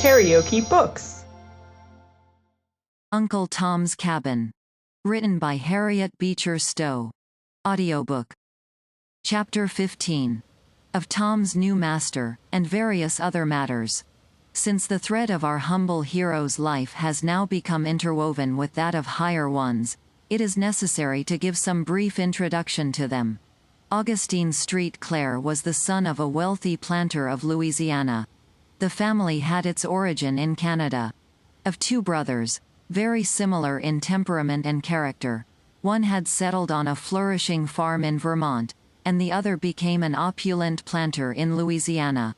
KaraokeBooks. Uncle Tom's Cabin. Written by Harriet Beecher Stowe. Audiobook. Chapter 15. Of Tom's New Master, and various other matters. Since the thread of our humble hero's life has now become interwoven with that of higher ones, it is necessary to give some brief introduction to them. Augustine Street Clare was the son of a wealthy planter of Louisiana. The family had its origin in Canada. Of two brothers, very similar in temperament and character, one had settled on a flourishing farm in Vermont, and the other became an opulent planter in Louisiana.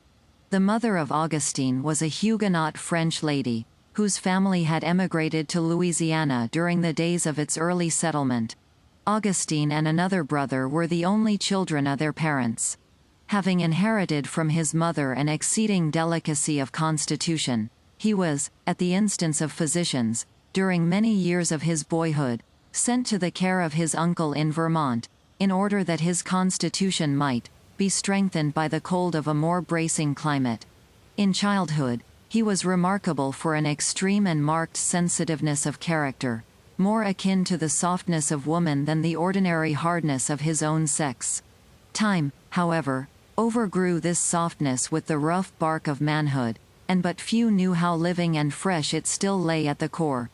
The mother of Augustine was a Huguenot French lady, whose family had emigrated to Louisiana during the days of its early settlement. Augustine and another brother were the only children of their parents. Having inherited from his mother an exceeding delicacy of constitution, he was, at the instance of physicians, during many years of his boyhood, sent to the care of his uncle in Vermont, in order that his constitution might be strengthened by the cold of a more bracing climate. In childhood, he was remarkable for an extreme and marked sensitiveness of character, more akin to the softness of woman than the ordinary hardness of his own sex. Time, however, overgrew this softness with the rough bark of manhood, and but few knew how living and fresh it still lay at the core.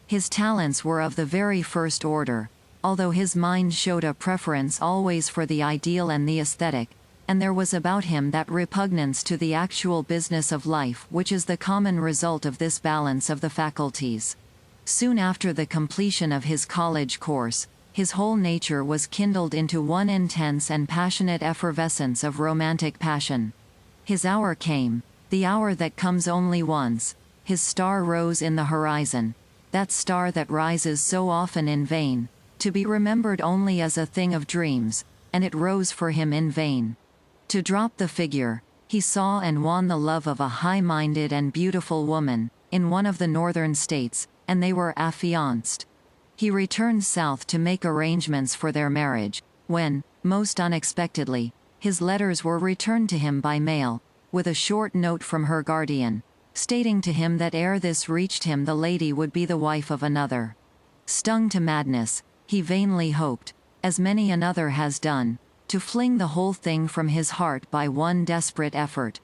His talents were of the very first order, although his mind showed a preference always for the ideal and the aesthetic, and there was about him that repugnance to the actual business of life which is the common result of this balance of the faculties. Soon after the completion of his college course, his whole nature was kindled into one intense and passionate effervescence of romantic passion. His hour came, the hour that comes only once. His star rose in the horizon, that star that rises so often in vain, to be remembered only as a thing of dreams, and it rose for him in vain. To drop the figure, he saw and won the love of a high-minded and beautiful woman, in one of the northern states, and they were affianced. He returned south to make arrangements for their marriage, when, most unexpectedly, his letters were returned to him by mail, with a short note from her guardian, stating to him that ere this reached him the lady would be the wife of another. Stung to madness, he vainly hoped, as many another has done, to fling the whole thing from his heart by one desperate effort.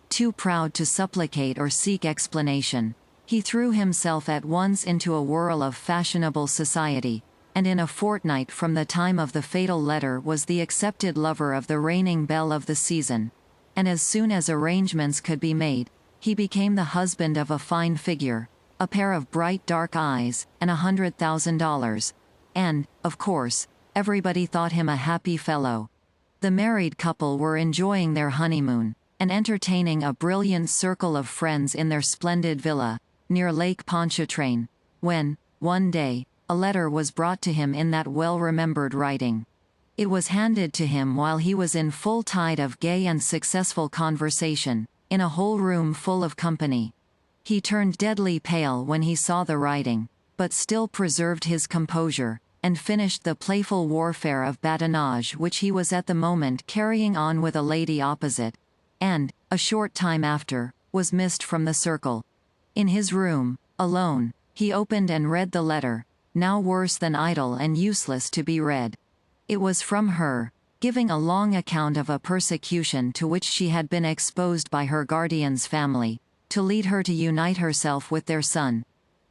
Too proud to supplicate or seek explanation, he threw himself at once into a whirl of fashionable society, and in a fortnight from the time of the fatal letter was the accepted lover of the reigning belle of the season, and as soon as arrangements could be made, he became the husband of a fine figure, a pair of bright dark eyes, and $100,000. And, of course, everybody thought him a happy fellow. The married couple were enjoying their honeymoon, and entertaining a brilliant circle of friends in their splendid villa, near Lake Pontchartrain, when, one day, a letter was brought to him in that well-remembered writing. It was handed to him while he was in full tide of gay and successful conversation, in a whole room full of company. He turned deadly pale when he saw the writing, but still preserved his composure, and finished the playful warfare of badinage which he was at the moment carrying on with a lady opposite, and, a short time after, was missed from the circle. In his room, alone, he opened and read the letter, now worse than idle and useless to be read. It was from her, giving a long account of a persecution to which she had been exposed by her guardian's family, to lead her to unite herself with their son.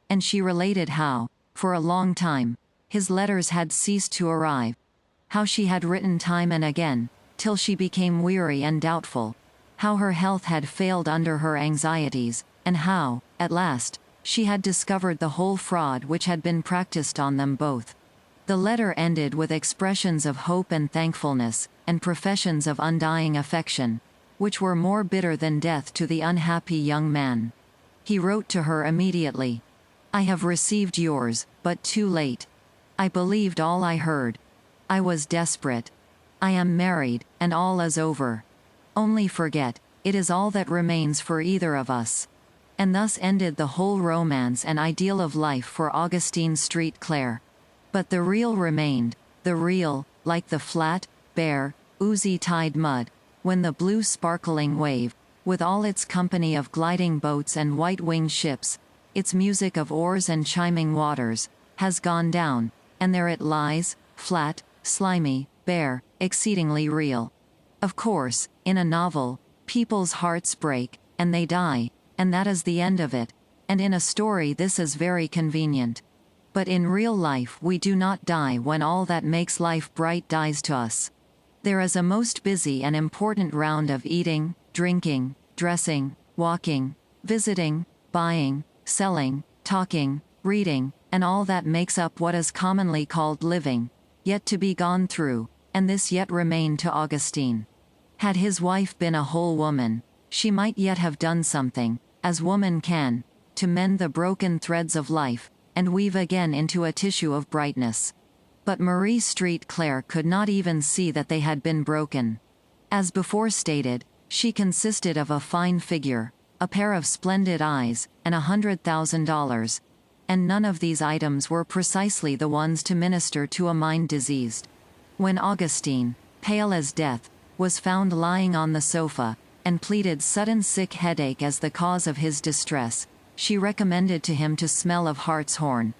And she related how, for a long time, his letters had ceased to arrive. How she had written time and again, till she became weary and doubtful. How her health had failed under her anxieties, and how, at last, she had discovered the whole fraud which had been practiced on them both. The letter ended with expressions of hope and thankfulness, and professions of undying affection, which were more bitter than death to the unhappy young man. He wrote to her immediately, "I have received yours, but too late. I believed all I heard. I was desperate. I am married, and all is over. Only forget, it is all that remains for either of us." And thus ended the whole romance and ideal of life for Augustine Street Clare. But the real remained, the real, like the flat, bare, oozy tide mud, when the blue sparkling wave, with all its company of gliding boats and white-winged ships, its music of oars and chiming waters, has gone down, and there it lies, flat, slimy, bare, exceedingly real. Of course, in a novel, people's hearts break, and they die, and that is the end of it, and in a story this is very convenient. But in real life we do not die when all that makes life bright dies to us. There is a most busy and important round of eating, drinking, dressing, walking, visiting, buying, selling, talking, reading, and all that makes up what is commonly called living, yet to be gone through, and this yet remained to Augustine. Had his wife been a whole woman, she might yet have done something, as woman can, to mend the broken threads of life, and weave again into a tissue of brightness. But Marie Street Clare could not even see that they had been broken. As before stated, she consisted of a fine figure, a pair of splendid eyes, and $100,000, and none of these items were precisely the ones to minister to a mind diseased. When Augustine, pale as death, was found lying on the sofa, and pleaded sudden sick headache as the cause of his distress, she recommended to him to smell of hartshorn.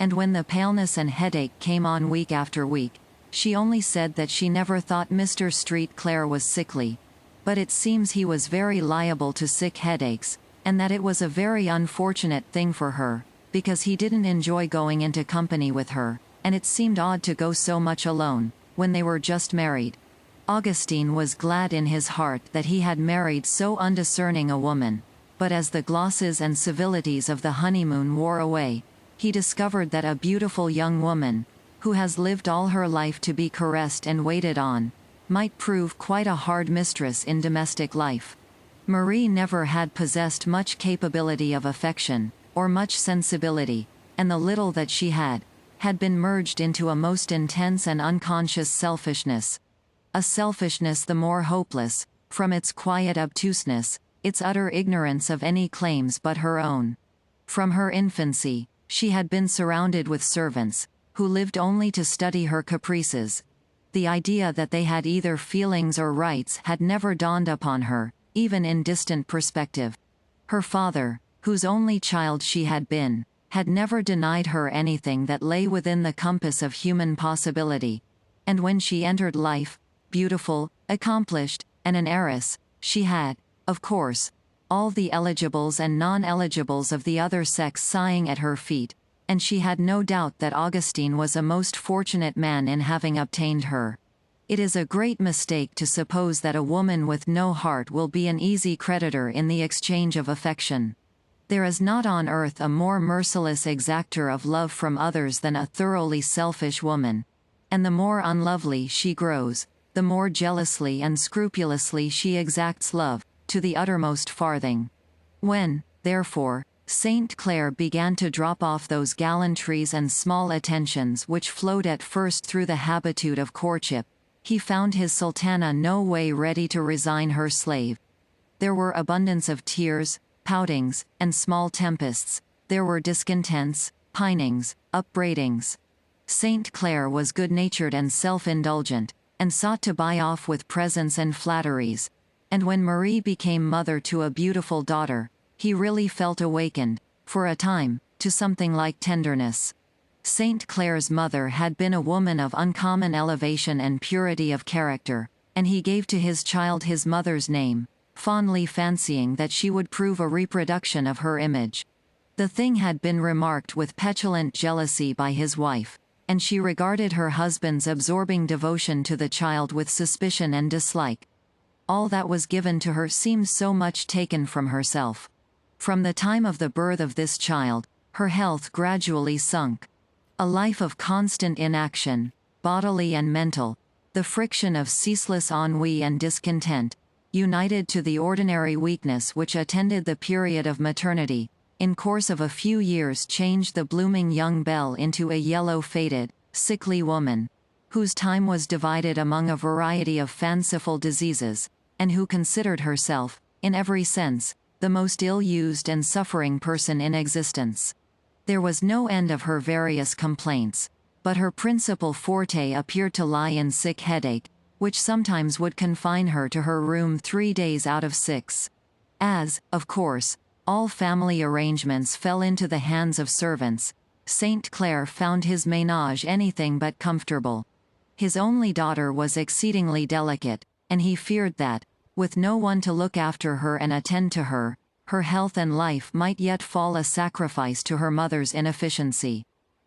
And when the paleness and headache came on week after week, she only said that she never thought Mr. Street Clare was sickly. But it seems he was very liable to sick headaches, and that it was a very unfortunate thing for her, because he didn't enjoy going into company with her, and it seemed odd to go so much alone, when they were just married. Augustine was glad in his heart that he had married so undiscerning a woman, but as the glosses and civilities of the honeymoon wore away, he discovered that a beautiful young woman, who has lived all her life to be caressed and waited on, might prove quite a hard mistress in domestic life. Marie never had possessed much capability of affection, or much sensibility, and the little that she had been merged into a most intense and unconscious selfishness. A selfishness the more hopeless, from its quiet obtuseness, its utter ignorance of any claims but her own. From her infancy, she had been surrounded with servants, who lived only to study her caprices. The idea that they had either feelings or rights had never dawned upon her, even in distant perspective. Her father, whose only child she had been, had never denied her anything that lay within the compass of human possibility. And when she entered life, beautiful, accomplished, and an heiress, she had, of course, all the eligibles and non-eligibles of the other sex sighing at her feet, and she had no doubt that Augustine was a most fortunate man in having obtained her. It is a great mistake to suppose that a woman with no heart will be an easy creditor in the exchange of affection. There is not on earth a more merciless exactor of love from others than a thoroughly selfish woman, and the more unlovely she grows, the more jealously and scrupulously she exacts love, to the uttermost farthing. When, therefore, St. Clare began to drop off those gallantries and small attentions which flowed at first through the habitude of courtship, he found his sultana no way ready to resign her slave. There were abundance of tears, poutings, and small tempests. There were discontents, pinings, upbraidings. St. Clare was good-natured and self-indulgent, and sought to buy off with presents and flatteries. And when Marie became mother to a beautiful daughter, he really felt awakened, for a time, to something like tenderness. St. Clare's mother had been a woman of uncommon elevation and purity of character, and he gave to his child his mother's name, fondly fancying that she would prove a reproduction of her image. The thing had been remarked with petulant jealousy by his wife, and she regarded her husband's absorbing devotion to the child with suspicion and dislike. All that was given to her seemed so much taken from herself. From the time of the birth of this child, her health gradually sunk. A life of constant inaction, bodily and mental, the friction of ceaseless ennui and discontent, united to the ordinary weakness which attended the period of maternity, in course of a few years changed the blooming young belle into a yellow-faded, sickly woman, whose time was divided among a variety of fanciful diseases, and who considered herself, in every sense, the most ill-used and suffering person in existence. There was no end of her various complaints, but her principal forte appeared to lie in sick headache, which sometimes would confine her to her room 3 days out of 6. As, of course, all family arrangements fell into the hands of servants, St. Clair found his ménage anything but comfortable. His only daughter was exceedingly delicate, and he feared that, with no one to look after her and attend to her, her health and life might yet fall a sacrifice to her mother's inefficiency.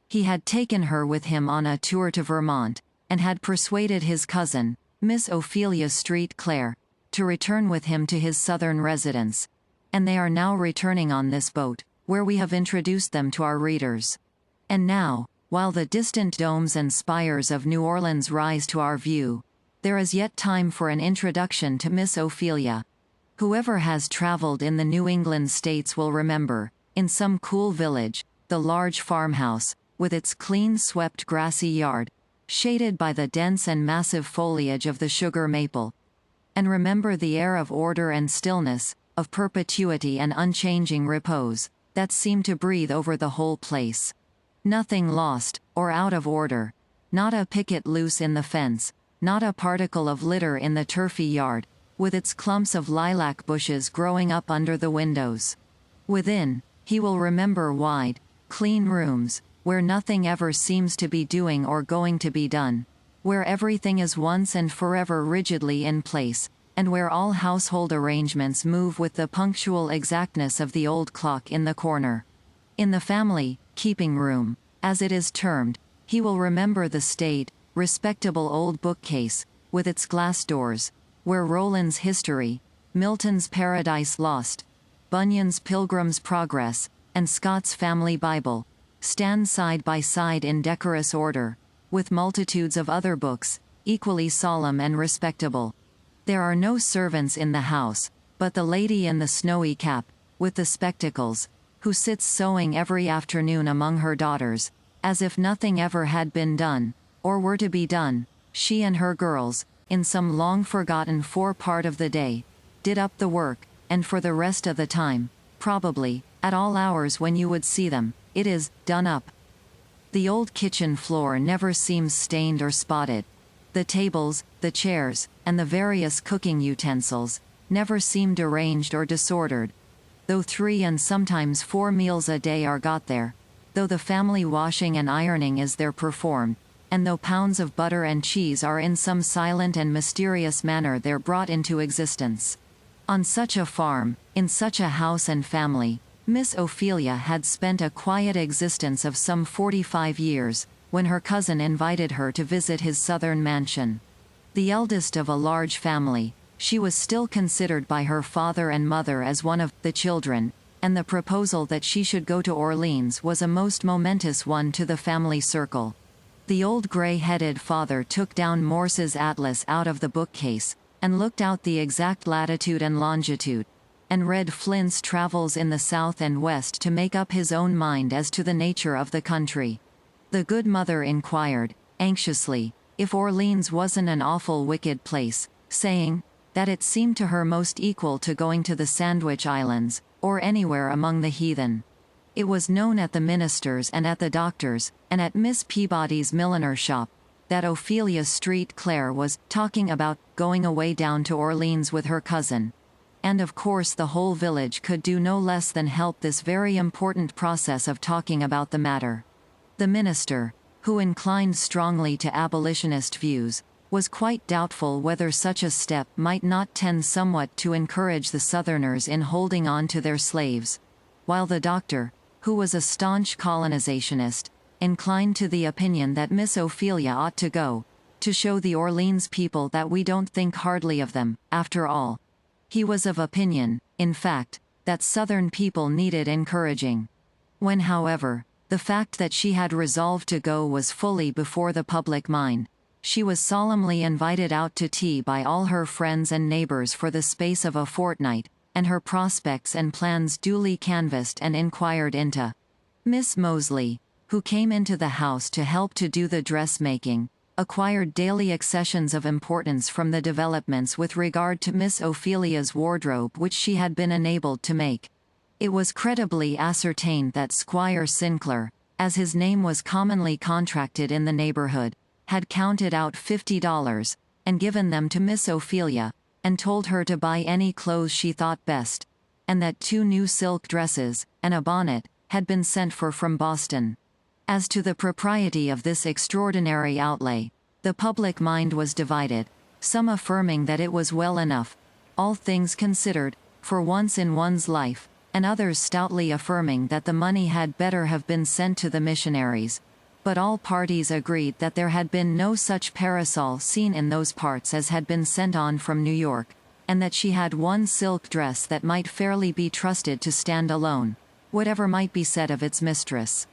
He had taken her with him on a tour to Vermont, and had persuaded his cousin, Miss Ophelia Street Clare, to return with him to his southern residence. And they are now returning on this boat, where we have introduced them to our readers. And now, while the distant domes and spires of New Orleans rise to our view, there is yet time for an introduction to Miss Ophelia. Whoever has traveled in the New England states will remember, in some cool village, the large farmhouse, with its clean-swept grassy yard, shaded by the dense and massive foliage of the sugar maple. And remember the air of order and stillness, of perpetuity and unchanging repose, that seemed to breathe over the whole place. Nothing lost, or out of order. Not a picket loose in the fence, not a particle of litter in the turfy yard, with its clumps of lilac bushes growing up under the windows. Within, he will remember wide, clean rooms, where nothing ever seems to be doing or going to be done, where everything is once and forever rigidly in place, and where all household arrangements move with the punctual exactness of the old clock in the corner. In the family keeping room, as it is termed, he will remember the staid, respectable old bookcase, with its glass doors, where Rowland's History, Milton's Paradise Lost, Bunyan's Pilgrim's Progress, and Scott's Family Bible stand side by side in decorous order, with multitudes of other books, equally solemn and respectable. There are no servants in the house, but the lady in the snowy cap, with the spectacles, who sits sewing every afternoon among her daughters, as if nothing ever had been done, or were to be done. She and her girls, in some long-forgotten fore-part of the day, did up the work, and for the rest of the time, probably, at all hours when you would see them, it is done up. The old kitchen floor never seems stained or spotted. The tables, the chairs, and the various cooking utensils never seem deranged or disordered, though 3 and sometimes 4 meals a day are got there, though the family washing and ironing is there performed, and though pounds of butter and cheese are in some silent and mysterious manner there brought into existence. On such a farm, in such a house and family, Miss Ophelia had spent a quiet existence of some 45 years, when her cousin invited her to visit his southern mansion. The eldest of a large family, she was still considered by her father and mother as one of the children, and the proposal that she should go to Orleans was a most momentous one to the family circle. The old gray-headed father took down Morse's atlas out of the bookcase, and looked out the exact latitude and longitude, and read Flint's Travels in the South and West to make up his own mind as to the nature of the country. The good mother inquired, anxiously, if Orleans wasn't an awful wicked place, saying that it seemed to her most equal to going to the Sandwich Islands, or anywhere among the heathen. It was known at the minister's and at the doctor's, and at Miss Peabody's milliner shop, that Ophelia Street Clare was talking about going away down to Orleans with her cousin. And of course the whole village could do no less than help this very important process of talking about the matter. The minister, who inclined strongly to abolitionist views, was quite doubtful whether such a step might not tend somewhat to encourage the Southerners in holding on to their slaves, while the doctor, who was a staunch colonizationist, inclined to the opinion that Miss Ophelia ought to go, to show the Orleans people that we don't think hardly of them, after all. He was of opinion, in fact, that Southern people needed encouraging. When, however, the fact that she had resolved to go was fully before the public mind, she was solemnly invited out to tea by all her friends and neighbors for the space of a fortnight, and her prospects and plans duly canvassed and inquired into. Miss Moseley, who came into the house to help to do the dressmaking, acquired daily accessions of importance from the developments with regard to Miss Ophelia's wardrobe which she had been enabled to make. It was credibly ascertained that Squire Sinclair, as his name was commonly contracted in the neighborhood, had counted out $50, and given them to Miss Ophelia, and told her to buy any clothes she thought best. and that 2 new silk dresses, and a bonnet, had been sent for from Boston. As to the propriety of this extraordinary outlay, the public mind was divided, some affirming that it was well enough, all things considered, for once in one's life, and others stoutly affirming that the money had better have been sent to the missionaries. But all parties agreed that there had been no such parasol seen in those parts as had been sent on from New York, and that she had one silk dress that might fairly be trusted to stand alone, whatever might be said of its mistress.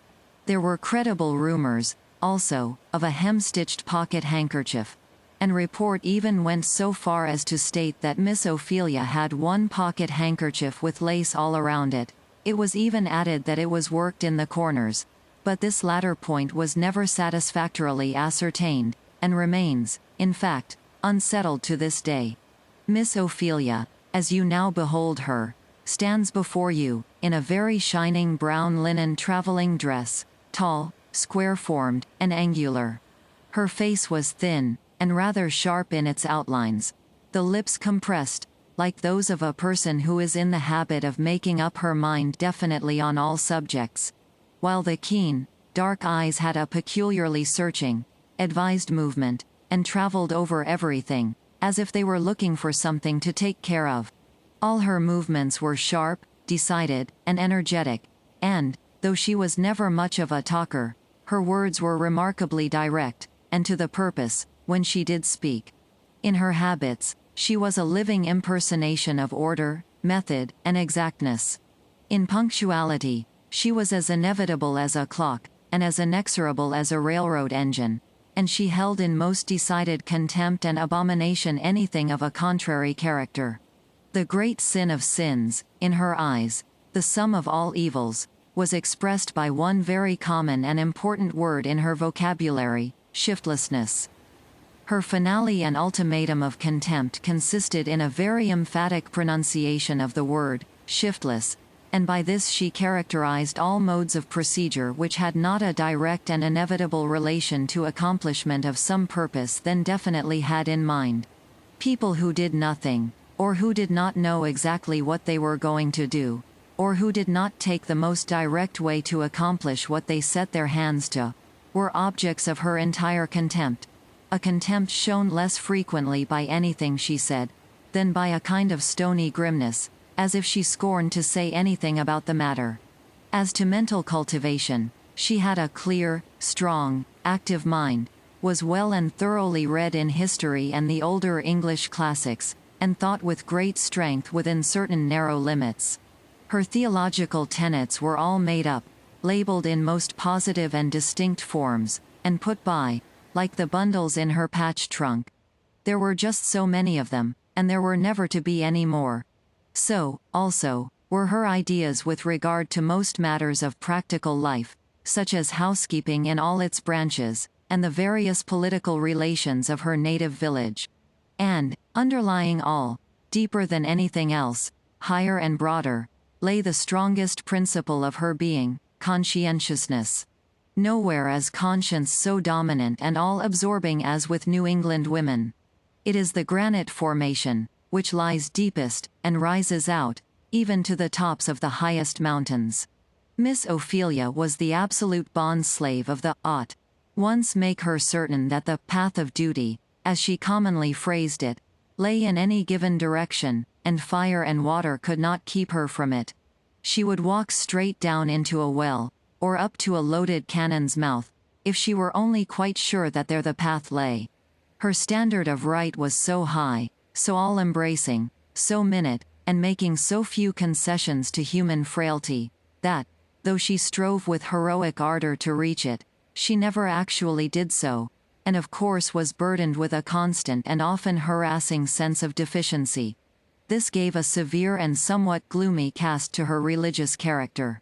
There were credible rumors, also, of a hem-stitched pocket handkerchief, and report even went so far as to state that Miss Ophelia had one pocket handkerchief with lace all around it. It was even added that it was worked in the corners, but this latter point was never satisfactorily ascertained, and remains, in fact, unsettled to this day. Miss Ophelia, as you now behold her, stands before you, in a very shining brown linen traveling dress, tall, square-formed, and angular. Her face was thin, and rather sharp in its outlines, the lips compressed, like those of a person who is in the habit of making up her mind definitely on all subjects, while the keen, dark eyes had a peculiarly searching, advised movement, and traveled over everything, as if they were looking for something to take care of. All her movements were sharp, decided, and energetic, and, though she was never much of a talker, her words were remarkably direct, and to the purpose, when she did speak. In her habits, she was a living impersonation of order, method, and exactness. In punctuality, she was as inevitable as a clock, and as inexorable as a railroad engine, and she held in most decided contempt and abomination anything of a contrary character. The great sin of sins, in her eyes, the sum of all evils, was expressed by one very common and important word in her vocabulary: shiftlessness. Her finale and ultimatum of contempt consisted in a very emphatic pronunciation of the word, shiftless, and by this she characterized all modes of procedure which had not a direct and inevitable relation to accomplishment of some purpose then definitely had in mind. People who did nothing, or who did not know exactly what they were going to do, or who did not take the most direct way to accomplish what they set their hands to, were objects of her entire contempt, a contempt shown less frequently by anything she said, than by a kind of stony grimness, as if she scorned to say anything about the matter. As to mental cultivation, she had a clear, strong, active mind, was well and thoroughly read in history and the older English classics, and thought with great strength within certain narrow limits. Her theological tenets were all made up, labeled in most positive and distinct forms, and put by, like the bundles in her patch trunk. There were just so many of them, and there were never to be any more. So, also, were her ideas with regard to most matters of practical life, such as housekeeping in all its branches, and the various political relations of her native village. And, underlying all, deeper than anything else, higher and broader, lay the strongest principle of her being, conscientiousness. Nowhere is conscience so dominant and all-absorbing as with New England women. It is the granite formation, which lies deepest, and rises out, even to the tops of the highest mountains. Miss Ophelia was the absolute bond-slave of the ought. Once make her certain that the path of duty, as she commonly phrased it, lay in any given direction, and fire and water could not keep her from it. She would walk straight down into a well, or up to a loaded cannon's mouth, if she were only quite sure that there the path lay. Her standard of right was so high, so all-embracing, so minute, and making so few concessions to human frailty, that, though she strove with heroic ardor to reach it, she never actually did so, and of course was burdened with a constant and often harassing sense of deficiency. This gave a severe and somewhat gloomy cast to her religious character.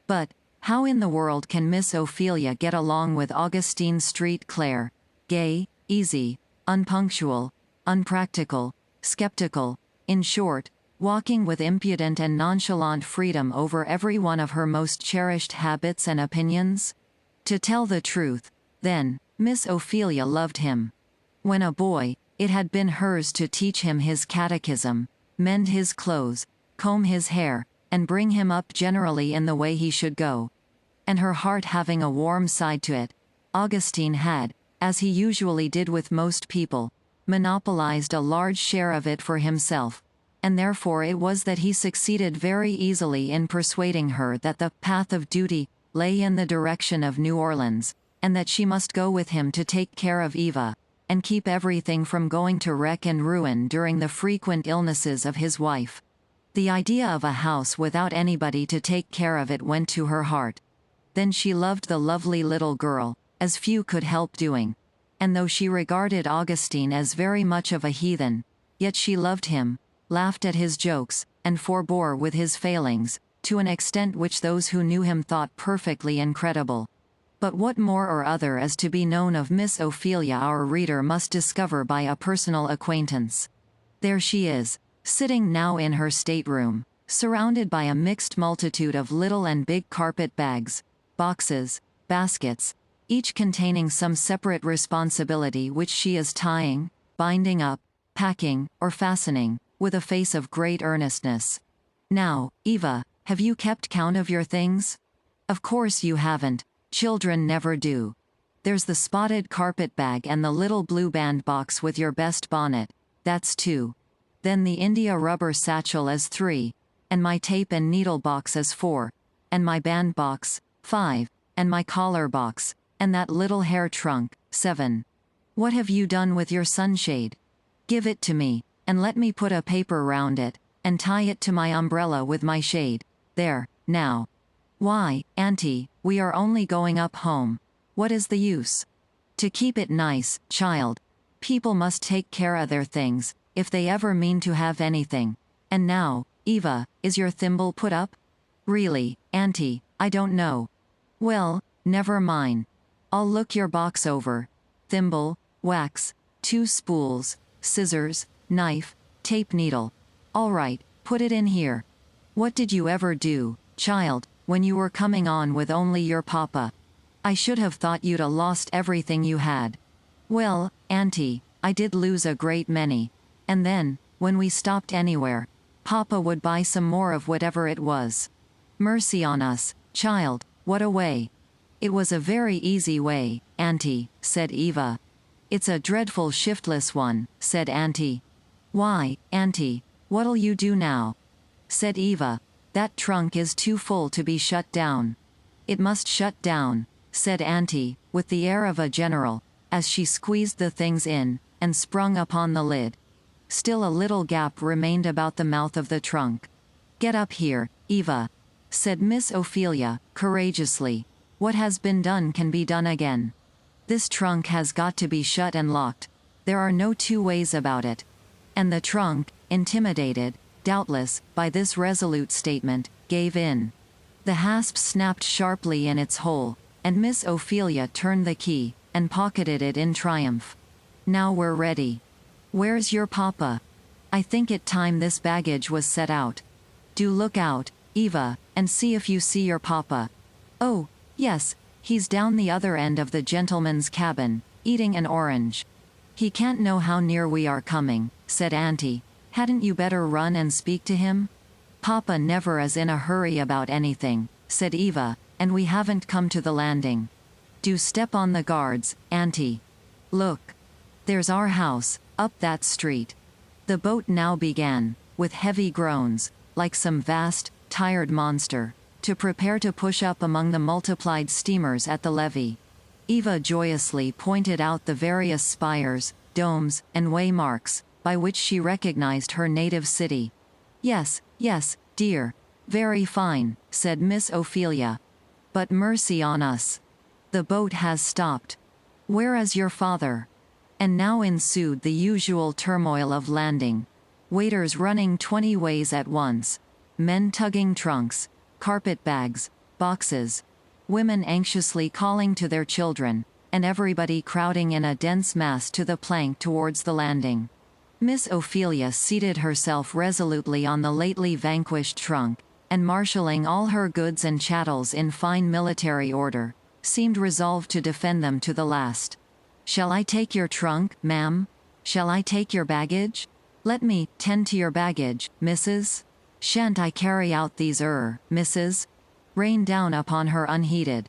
But, how in the world can Miss Ophelia get along with Augustine Street Clare, gay, easy, unpunctual, unpractical, skeptical, in short, walking with impudent and nonchalant freedom over every one of her most cherished habits and opinions? To tell the truth, then, Miss Ophelia loved him. When a boy, it had been hers to teach him his catechism, mend his clothes, comb his hair, and bring him up generally in the way he should go. And her heart having a warm side to it, Augustine had, as he usually did with most people, monopolized a large share of it for himself, and therefore it was that he succeeded very easily in persuading her that the path of duty lay in the direction of New Orleans, and that she must go with him to take care of Eva, and keep everything from going to wreck and ruin during the frequent illnesses of his wife. The idea of a house without anybody to take care of it went to her heart. Then she loved the lovely little girl, as few could help doing. And though she regarded Augustine as very much of a heathen, yet she loved him, laughed at his jokes, and forbore with his failings, to an extent which those who knew him thought perfectly incredible. But what more or other is to be known of Miss Ophelia our reader must discover by a personal acquaintance. There she is, sitting now in her stateroom, surrounded by a mixed multitude of little and big carpet bags, boxes, baskets, each containing some separate responsibility which she is tying, binding up, packing, or fastening, with a face of great earnestness. Now, Eva, have you kept count of your things? Of course you haven't, children never do. There's the spotted carpet bag and the little blue bandbox with your best bonnet, that's 2. Then the India rubber satchel as 3, and my tape and needle box as 4, and my bandbox, 5, and my collar box, and that little hair trunk, 7. What have you done with your sunshade? Give it to me, and let me put a paper round it, and tie it to my umbrella with my shade. There, now. Why, Auntie, we are only going up home. What is the use? To keep it nice, child. People must take care of their things, if they ever mean to have anything. And now, Eva, is your thimble put up? Really, Auntie, I don't know. Well, never mind. I'll look your box over. Thimble, wax, 2 spools, scissors, knife, tape needle. All right, put it in here. What did you ever do, child, when you were coming on with only your papa? I should have thought you'd a lost everything you had. Well, Auntie, I did lose a great many. And then, when we stopped anywhere, papa would buy some more of whatever it was. Mercy on us, child, what a way. It was a very easy way, Auntie, said Eva. It's a dreadful shiftless one, said Auntie. Why, Auntie, what'll you do now? Said Eva. That trunk is too full to be shut down. It must shut down, said Auntie, with the air of a general, as she squeezed the things in, and sprung upon the lid. Still a little gap remained about the mouth of the trunk. Get up here, Eva, said Miss Ophelia, courageously. What has been done can be done again. This trunk has got to be shut and locked. There are no 2 ways about it. And the trunk, intimidated, doubtless, by this resolute statement, gave in. The hasp snapped sharply in its hole, and Miss Ophelia turned the key, and pocketed it in triumph. Now we're ready. Where's your papa? I think it time this baggage was set out. Do look out, Eva, and see if you see your papa. Oh, yes, he's down the other end of the gentleman's cabin, eating an orange. He can't know how near we are coming, said Auntie. Hadn't you better run and speak to him? Papa never is in a hurry about anything, said Eva, and we haven't come to the landing. Do step on the guards, Auntie. Look. There's our house, up that street. The boat now began, with heavy groans, like some vast, tired monster, to prepare to push up among the multiplied steamers at the levee. Eva joyously pointed out the various spires, domes, and waymarks, by which she recognized her native city. Yes, yes, dear. Very fine, said Miss Ophelia. But mercy on us. The boat has stopped. Where is your father? And now ensued the usual turmoil of landing. Waiters running 20 ways at once. Men tugging trunks, carpet bags, boxes. Women anxiously calling to their children, and everybody crowding in a dense mass to the plank towards the landing. Miss Ophelia seated herself resolutely on the lately vanquished trunk, and marshalling all her goods and chattels in fine military order, seemed resolved to defend them to the last. Shall I take your trunk, ma'am? Shall I take your baggage? Let me tend to your baggage, missus? "Shan't I carry out these misses?" rained down upon her unheeded.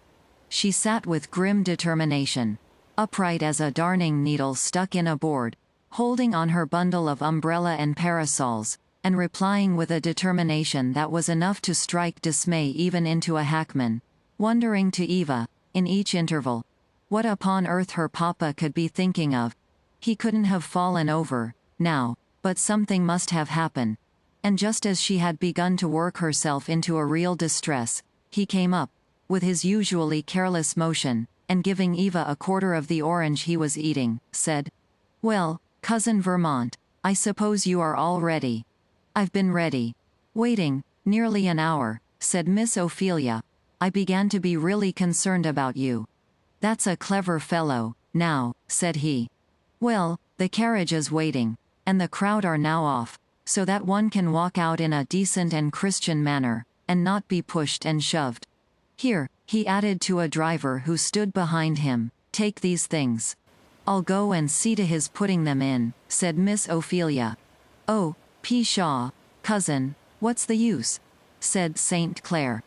She sat with grim determination, upright as a darning needle stuck in a board, holding on her bundle of umbrella and parasols, and replying with a determination that was enough to strike dismay even into a hackman, wondering to Eva, in each interval, what upon earth her papa could be thinking of. He couldn't have fallen over, now, but something must have happened. And just as she had begun to work herself into a real distress, he came up, with his usually careless motion, and giving Eva a quarter of the orange he was eating, said, "Well, Cousin Vermont, I suppose you are all ready." "I've been ready. Waiting, nearly an hour," said Miss Ophelia. "I began to be really concerned about you." "That's a clever fellow, now," said he. "Well, the carriage is waiting, and the crowd are now off, so that one can walk out in a decent and Christian manner, and not be pushed and shoved. Here," he added to a driver who stood behind him, "take these things." "I'll go and see to his putting them in," said Miss Ophelia. "Oh, pshaw, cousin, what's the use?" said St. Clair.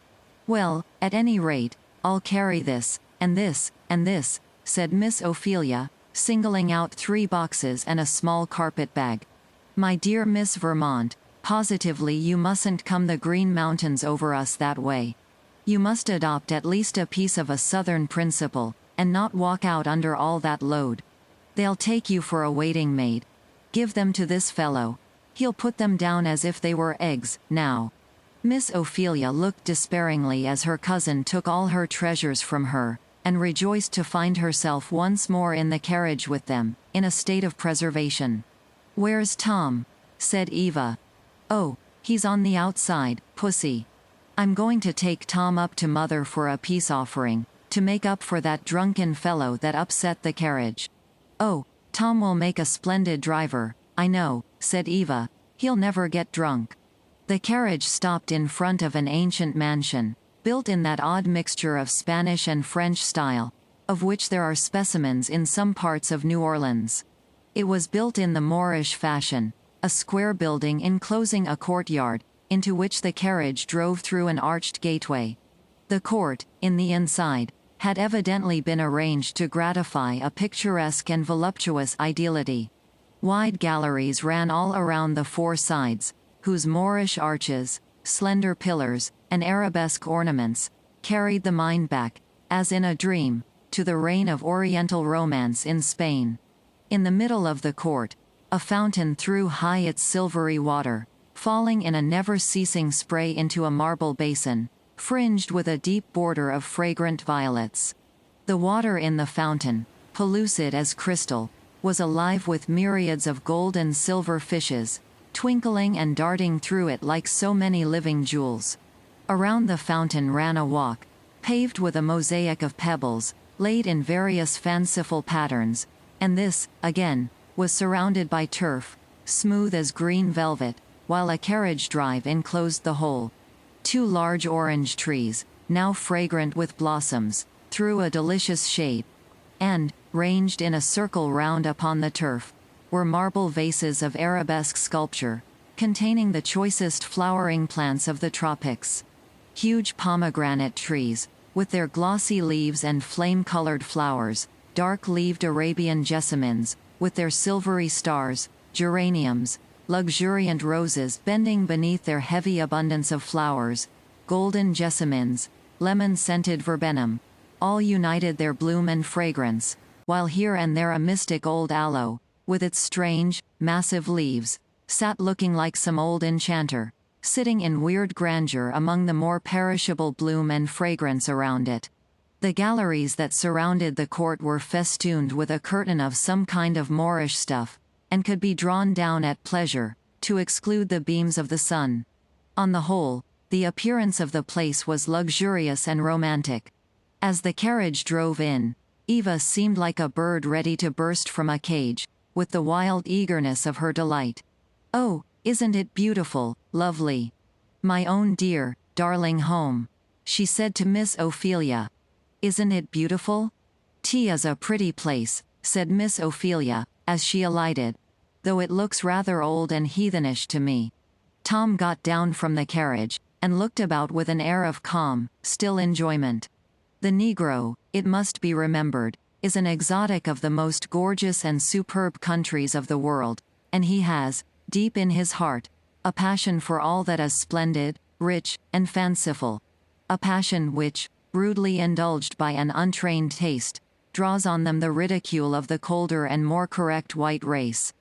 "Well, at any rate, I'll carry this, and this, and this," said Miss Ophelia, singling out 3 boxes and a small carpet bag. "My dear Miss Vermont, positively you mustn't come the Green Mountains over us that way. You must adopt at least a piece of a Southern principle, and not walk out under all that load. They'll take you for a waiting maid. Give them to this fellow. He'll put them down as if they were eggs, now." Miss Ophelia looked despairingly as her cousin took all her treasures from her, and rejoiced to find herself once more in the carriage with them, in a state of preservation. "Where's Tom?" said Eva. "Oh, he's on the outside, pussy. I'm going to take Tom up to Mother for a peace offering, to make up for that drunken fellow that upset the carriage." "Oh, Tom will make a splendid driver, I know," said Eva. "He'll never get drunk." The carriage stopped in front of an ancient mansion, built in that odd mixture of Spanish and French style, of which there are specimens in some parts of New Orleans. It was built in the Moorish fashion, a square building enclosing a courtyard, into which the carriage drove through an arched gateway. The court, in the inside, had evidently been arranged to gratify a picturesque and voluptuous ideality. Wide galleries ran all around the 4 sides, whose Moorish arches, slender pillars, and arabesque ornaments, carried the mind back, as in a dream, to the reign of Oriental romance in Spain. In the middle of the court, a fountain threw high its silvery water, falling in a never-ceasing spray into a marble basin, fringed with a deep border of fragrant violets. The water in the fountain, pellucid as crystal, was alive with myriads of gold and silver fishes, twinkling and darting through it like so many living jewels. Around the fountain ran a walk, paved with a mosaic of pebbles, laid in various fanciful patterns, and this, again, was surrounded by turf, smooth as green velvet, while a carriage drive enclosed the whole. 2 large orange trees, now fragrant with blossoms, threw a delicious shade. And, ranged in a circle round upon the turf, were marble vases of arabesque sculpture, containing the choicest flowering plants of the tropics. Huge pomegranate trees, with their glossy leaves and flame-colored flowers, dark-leaved Arabian jessamines, with their silvery stars, geraniums, luxuriant roses bending beneath their heavy abundance of flowers, golden jessamines, lemon-scented verbenum, all united their bloom and fragrance, while here and there a mystic old aloe, with its strange, massive leaves, sat looking like some old enchanter, sitting in weird grandeur among the more perishable bloom and fragrance around it. The galleries that surrounded the court were festooned with a curtain of some kind of Moorish stuff, and could be drawn down at pleasure, to exclude the beams of the sun. On the whole, the appearance of the place was luxurious and romantic. As the carriage drove in, Eva seemed like a bird ready to burst from a cage, with the wild eagerness of her delight. "Oh, isn't it beautiful, lovely? My own dear, darling home," she said to Miss Ophelia. "Isn't it beautiful?" "'T is a pretty place," said Miss Ophelia, as she alighted, "though it looks rather old and heathenish to me." Tom got down from the carriage, and looked about with an air of calm, still enjoyment. The Negro, it must be remembered, is an exotic of the most gorgeous and superb countries of the world, and he has, deep in his heart, a passion for all that is splendid, rich, and fanciful. A passion which, rudely indulged by an untrained taste, draws on them the ridicule of the colder and more correct white race.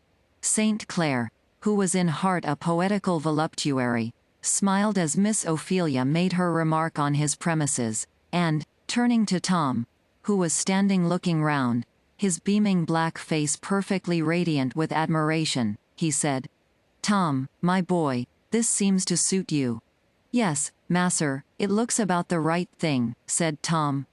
St. Clair, who was in heart a poetical voluptuary, smiled as Miss Ophelia made her remark on his premises, and, turning to Tom, who was standing looking round, his beaming black face perfectly radiant with admiration, he said, "Tom, my boy, this seems to suit you." "Yes, mas'r, it looks about the right thing," said Tom.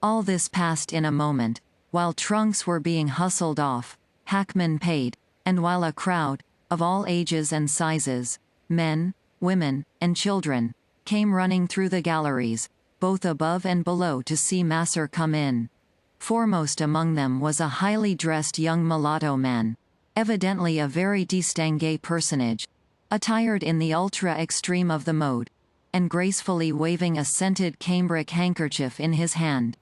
All this passed in a moment, while trunks were being hustled off, hackmen paid, and while a crowd, of all ages and sizes, men, women, and children, came running through the galleries, both above and below to see mas'r come in. Foremost among them was a highly dressed young mulatto man, evidently a very distingué personage, attired in the ultra-extreme of the mode, and gracefully waving a scented cambric handkerchief in his hand.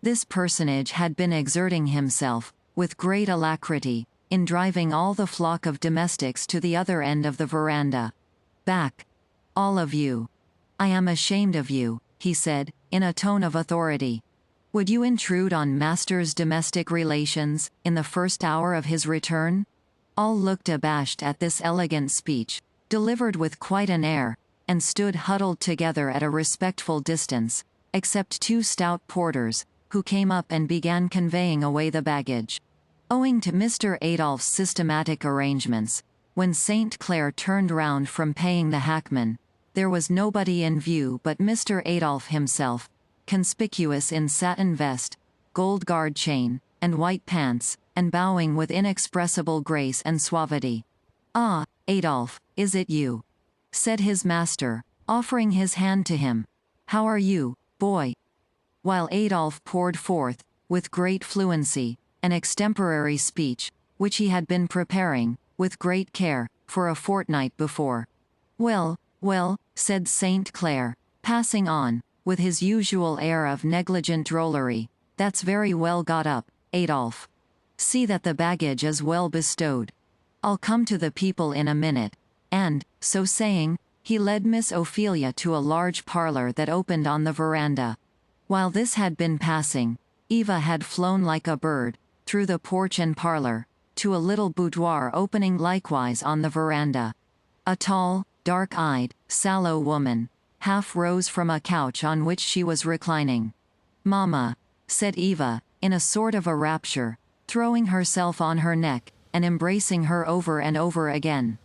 This personage had been exerting himself, with great alacrity, in driving all the flock of domestics to the other end of the veranda. "Back! All of you! I am ashamed of you," he said, in a tone of authority. "Would you intrude on master's domestic relations, in the first hour of his return?" All looked abashed at this elegant speech, delivered with quite an air, and stood huddled together at a respectful distance, except two stout porters, who came up and began conveying away the baggage. Owing to Mr. Adolph's systematic arrangements, when St. Clair turned round from paying the hackman, there was nobody in view but Mr. Adolph himself, conspicuous in satin vest, gold guard chain, and white pants, and bowing with inexpressible grace and suavity. "Ah, Adolph, is it you?" said his master, offering his hand to him. "How are you, boy?" While Adolph poured forth, with great fluency, an extemporary speech, which he had been preparing, with great care, for a fortnight before. "Well, well," said St. Clair, passing on, with his usual air of negligent drollery, "that's very well got up, Adolph. See that the baggage is well bestowed. I'll come to the people in a minute," and, so saying, he led Miss Ophelia to a large parlor that opened on the veranda. While this had been passing, Eva had flown like a bird, through the porch and parlor, to a little boudoir opening likewise on the veranda. A tall, dark-eyed, sallow woman, half rose from a couch on which she was reclining. "Mamma," said Eva, in a sort of a rapture, throwing herself on her neck, and embracing her over and over again.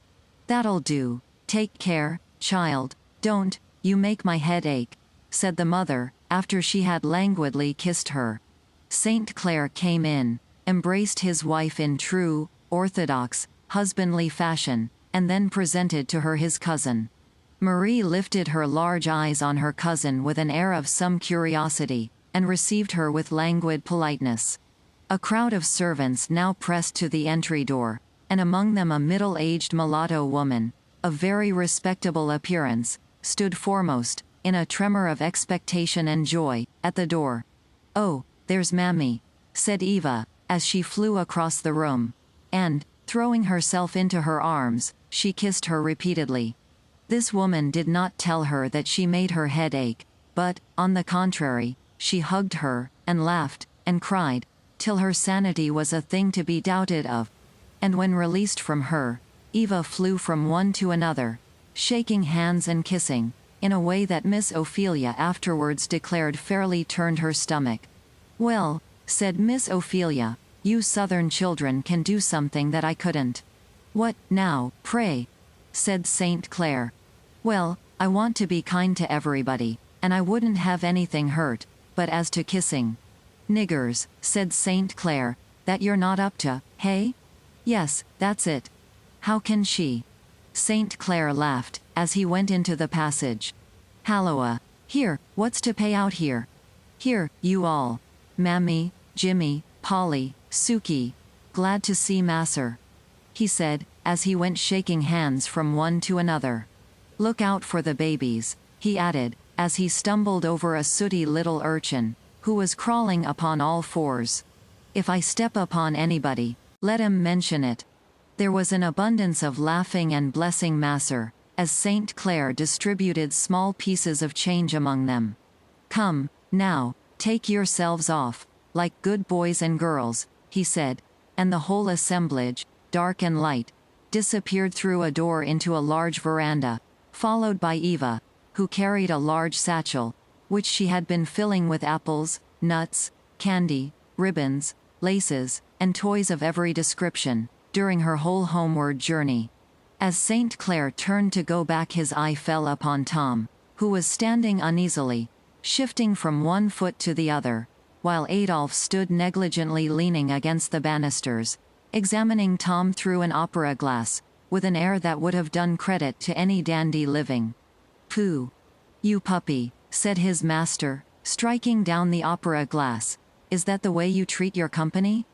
"That'll do, take care, child, don't, you make my head ache," said the mother, after she had languidly kissed her. St. Clair came in, embraced his wife in true, orthodox, husbandly fashion, and then presented to her his cousin. Marie lifted her large eyes on her cousin with an air of some curiosity, and received her with languid politeness. A crowd of servants now pressed to the entry door, and among them a middle-aged mulatto woman, of very respectable appearance, stood foremost, in a tremor of expectation and joy, at the door. "Oh, there's Mammy," said Eva, as she flew across the room, and, throwing herself into her arms, she kissed her repeatedly. This woman did not tell her that she made her head ache, but, on the contrary, she hugged her, and laughed, and cried, till her sanity was a thing to be doubted of. And when released from her, Eva flew from one to another, shaking hands and kissing, in a way that Miss Ophelia afterwards declared fairly turned her stomach. "Well," said Miss Ophelia, "you Southern children can do something that I couldn't." "What, now, pray?" said St. Clair. "Well, I want to be kind to everybody, and I wouldn't have anything hurt, but as to kissing." "Niggers," said St. Clair, "that you're not up to, hey?" "Yes, that's it. How can she?" St. Clair laughed, as he went into the passage. "Halloa! Here, what's to pay out here? Here, you all. Mammy, Jimmy, Polly, Sukey. Glad to see masser," he said, as he went shaking hands from one to another. Look out for the babies, he added, as he stumbled over a sooty little urchin, who was crawling upon all fours. If I step upon anybody, let 'em mention it. There was an abundance of laughing and blessing Masser, as St. Clair distributed small pieces of change among them. Come, now, take yourselves off, like good boys and girls, he said, and the whole assemblage, dark and light, disappeared through a door into a large veranda, followed by Eva, who carried a large satchel, which she had been filling with apples, nuts, candy, ribbons, laces, and toys of every description, during her whole homeward journey. As St. Clair turned to go back, his eye fell upon Tom, who was standing uneasily, shifting from one foot to the other, while Adolphe stood negligently leaning against the banisters, examining Tom through an opera glass, with an air that would have done credit to any dandy living. "Pooh! You puppy," said his master, striking down the opera glass. "Is that the way you treat your company?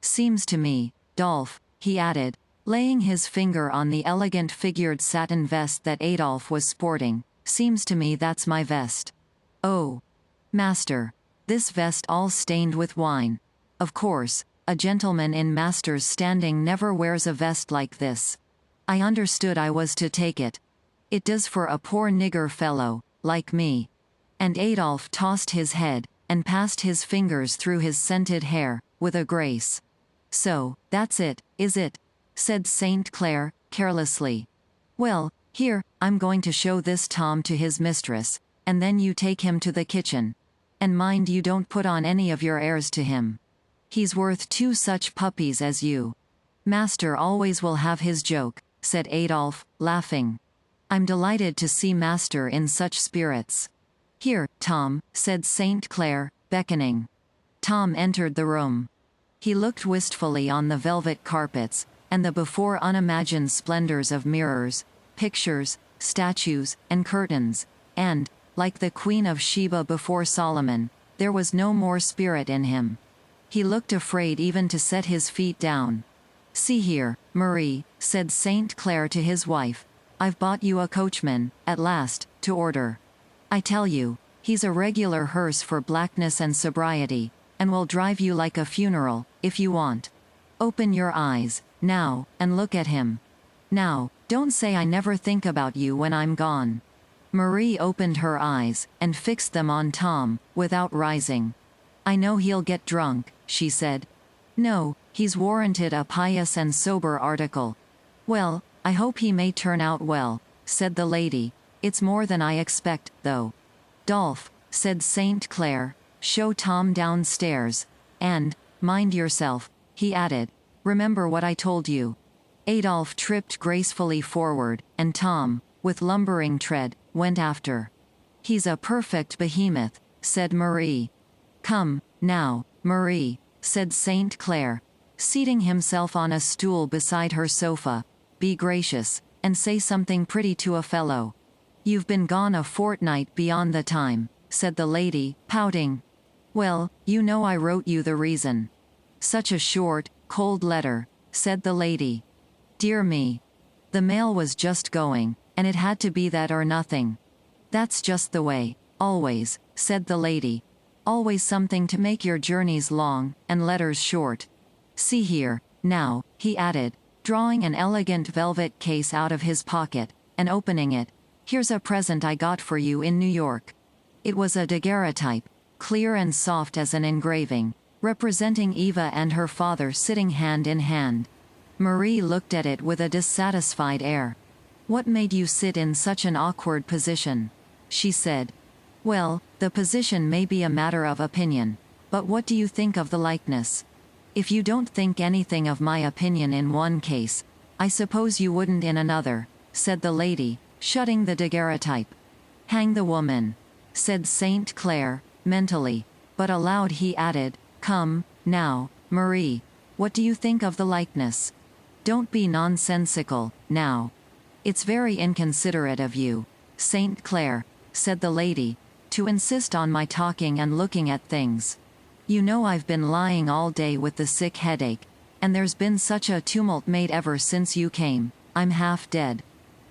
Seems to me, Dolph," he added, laying his finger on the elegant figured satin vest that Adolphe was sporting, "seems to me that's my vest. Oh, master, this vest all stained with wine. Of course, a gentleman in master's standing never wears a vest like this. I understood I was to take it. It does for a poor nigger fellow, like me." And Adolphe tossed his head, and passed his fingers through his scented hair, with a grace. "So, that's it, is it?" said St. Clair, carelessly. "Well, here, I'm going to show this Tom to his mistress, and then you take him to the kitchen. And mind you don't put on any of your airs to him. He's worth 2 such puppies as you. Master always will have his joke," said Adolphe, laughing. "I'm delighted to see master in such spirits. Here, Tom," said St. Clair, beckoning. Tom entered the room. He looked wistfully on the velvet carpets, and the before unimagined splendors of mirrors, pictures, statues, and curtains, and, like the Queen of Sheba before Solomon, there was no more spirit in him. He looked afraid even to set his feet down. "See here, Marie," said St. Clair to his wife, "I've bought you a coachman, at last, to order. I tell you, he's a regular hearse for blackness and sobriety, and will drive you like a funeral, if you want. Open your eyes, now, and look at him. Now, don't say I never think about you when I'm gone." Marie opened her eyes, and fixed them on Tom, without rising. "I know he'll get drunk," she said. "No, he's warranted a pious and sober article." "Well, I hope he may turn out well," said the lady. "It's more than I expect, though." "Dolph," said St. Clair, "show Tom downstairs. And, mind yourself," he added. "Remember what I told you." Adolphe tripped gracefully forward, and Tom, with lumbering tread, went after. "He's a perfect behemoth," said Marie. "Come, now, Marie," said St. Clair, seating himself on a stool beside her sofa, "be gracious, and say something pretty to a fellow. You've been gone a fortnight beyond the time," said the lady, pouting. "Well, you know I wrote you the reason." "Such a short, cold letter," said the lady. "Dear me. The mail was just going, and it had to be that or nothing." "That's just the way, always," said the lady. "Always something to make your journeys long, and letters short. See here, now," he added, drawing an elegant velvet case out of his pocket, and opening it. "Here's a present I got for you in New York." It was a daguerreotype, clear and soft as an engraving, representing Eva and her father sitting hand in hand. Marie looked at it with a dissatisfied air. "What made you sit in such an awkward position?" she said. "Well, the position may be a matter of opinion. But what do you think of the likeness? If you don't think anything of my opinion in one case, I suppose you wouldn't in another," said the lady, shutting the daguerreotype. "Hang the woman," said St. Clair, mentally, but aloud he added, "Come, now, Marie, what do you think of the likeness? Don't be nonsensical, now." "It's very inconsiderate of you, St. Clair," said the lady, "to insist on my talking and looking at things. You know I've been lying all day with the sick headache, and there's been such a tumult made ever since you came, I'm half dead."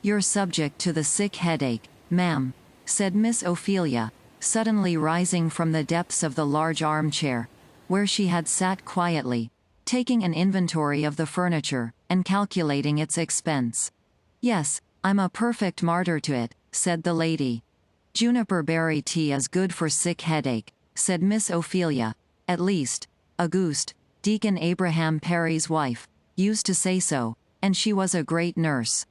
"You're subject to the sick headache, ma'am," said Miss Ophelia, suddenly rising from the depths of the large armchair, where she had sat quietly, taking an inventory of the furniture, and calculating its expense. "Yes, I'm a perfect martyr to it," said the lady. "Juniper berry tea is good for sick headache," said Miss Ophelia. "At least, Auguste, Deacon Abraham Perry's wife, used to say so, and she was a great nurse.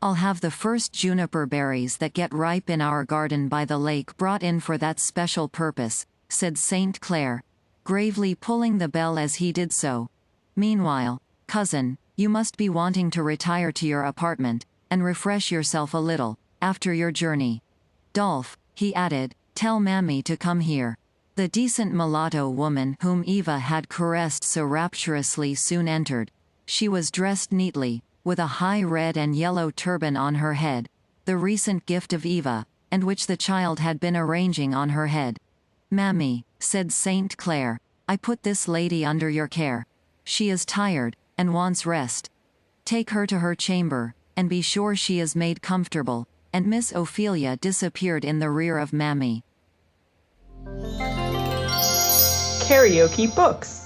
I'll have the first juniper berries that get ripe in our garden by the lake brought in for that special purpose," said St. Clair, gravely pulling the bell as he did so. "Meanwhile, cousin, you must be wanting to retire to your apartment, and refresh yourself a little, after your journey. Dolph," he added, "tell Mammy to come here." The decent mulatto woman whom Eva had caressed so rapturously soon entered. She was dressed neatly, with a high red and yellow turban on her head, the recent gift of Eva, and which the child had been arranging on her head. "Mammy," said St. Clair, "I put this lady under your care. She is tired, and wants rest. Take her to her chamber, and be sure she is made comfortable," and Miss Ophelia disappeared in the rear of Mammy. KaraokeBooks.